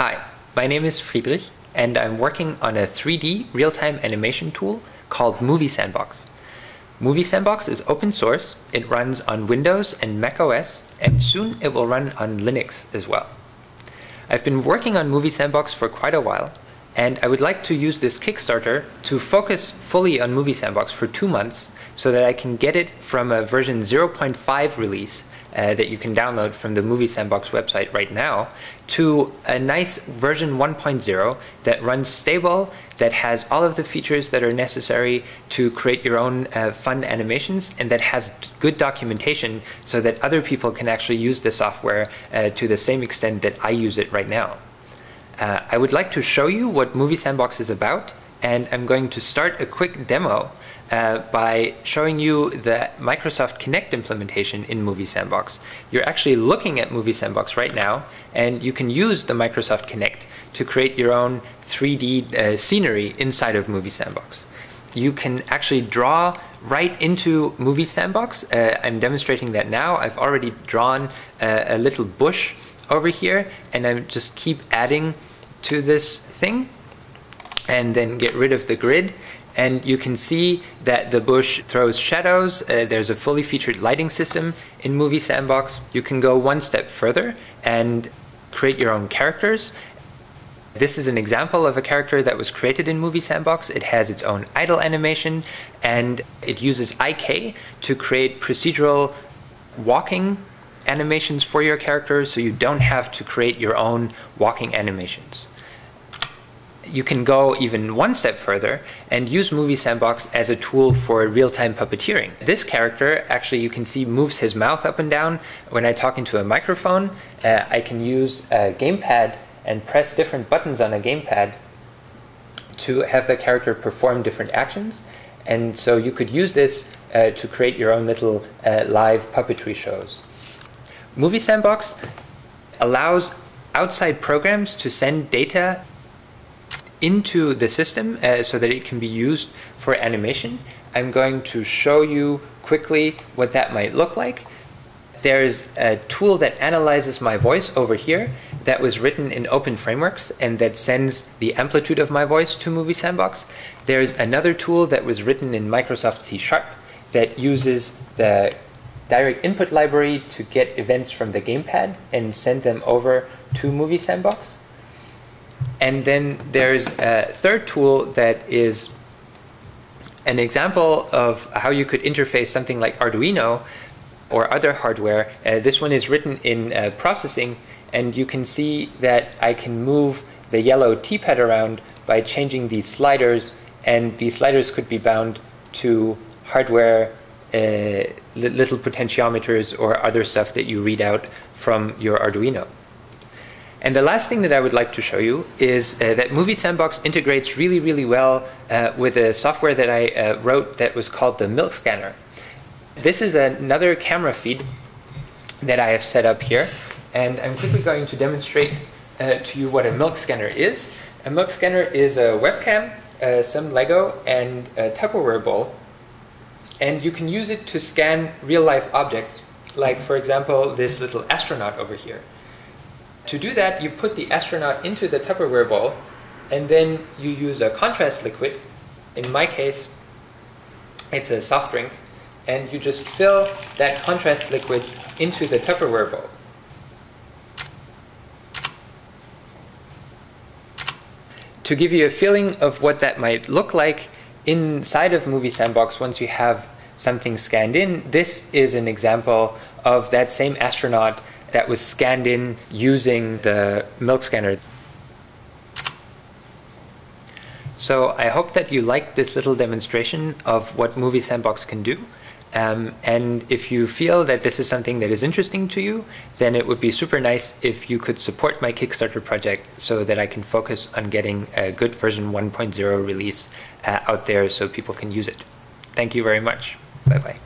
Hi, my name is Friedrich, and I'm working on a 3D real-time animation tool called Moviesandbox. Moviesandbox is open source, it runs on Windows and Mac OS, and soon it will run on Linux as well. I've been working on Moviesandbox for quite a while, and I would like to use this Kickstarter to focus fully on Moviesandbox for 2 months so that I can get it from a version 0.5 release that you can download from the Moviesandbox website right now to a nice version 1.0 that runs stable, that has all of the features that are necessary to create your own fun animations, and that has good documentation so that other people can actually use the software to the same extent that I use it right now. I would like to show you what Moviesandbox is about, and I'm going to start a quick demo by showing you the Microsoft Kinect implementation in Moviesandbox. You're actually looking at Moviesandbox right now, and you can use the Microsoft Kinect to create your own 3D scenery inside of Moviesandbox. You can actually draw right into Moviesandbox. I'm demonstrating that now. I've already drawn a little bush over here, and I just keep adding to this thing and then get rid of the grid. And you can see that the bush throws shadows. There's a fully featured lighting system in Moviesandbox. You can go one step further and create your own characters. This is an example of a character that was created in Moviesandbox. It has its own idle animation, and it uses IK to create procedural walking animations for your character, so you don't have to create your own walking animations. You can go even one step further and use Moviesandbox as a tool for real-time puppeteering. This character, actually, you can see, moves his mouth up and down when I talk into a microphone. I can use a gamepad and press different buttons on a gamepad to have the character perform different actions. And so you could use this to create your own little live puppetry shows. Moviesandbox allows outside programs to send data into the system so that it can be used for animation. I'm going to show you quickly what that might look like. There's a tool that analyzes my voice over here that was written in open frameworks and that sends the amplitude of my voice to Moviesandbox. There's another tool that was written in Microsoft C# that uses the direct input library to get events from the gamepad and send them over to Moviesandbox. And then there's a third tool that is an example of how you could interface something like Arduino or other hardware. This one is written in processing, and you can see that I can move the yellow T-pad around by changing these sliders, and these sliders could be bound to hardware, little potentiometers or other stuff that you read out from your Arduino. And the last thing that I would like to show you is that Moviesandbox integrates really well with a software that I wrote that was called the Milk Scanner. This is another camera feed that I have set up here, and I'm quickly going to demonstrate to you what a milk scanner is. A milk scanner is a webcam, some Lego, and a Tupperware bowl, and you can use it to scan real-life objects, like, for example, this little astronaut over here. To do that, you put the astronaut into the Tupperware bowl, and then you use a contrast liquid. In my case, it's a soft drink, and you just fill that contrast liquid into the Tupperware bowl. To give you a feeling of what that might look like inside of Moviesandbox once you have something scanned in, this is an example of that same astronaut that was scanned in using the milk scanner. So I hope that you liked this little demonstration of what Moviesandbox can do. And if you feel that this is something that is interesting to you, then it would be super nice if you could support my Kickstarter project so that I can focus on getting a good version 1.0 release out there so people can use it. Thank you very much. Bye-bye.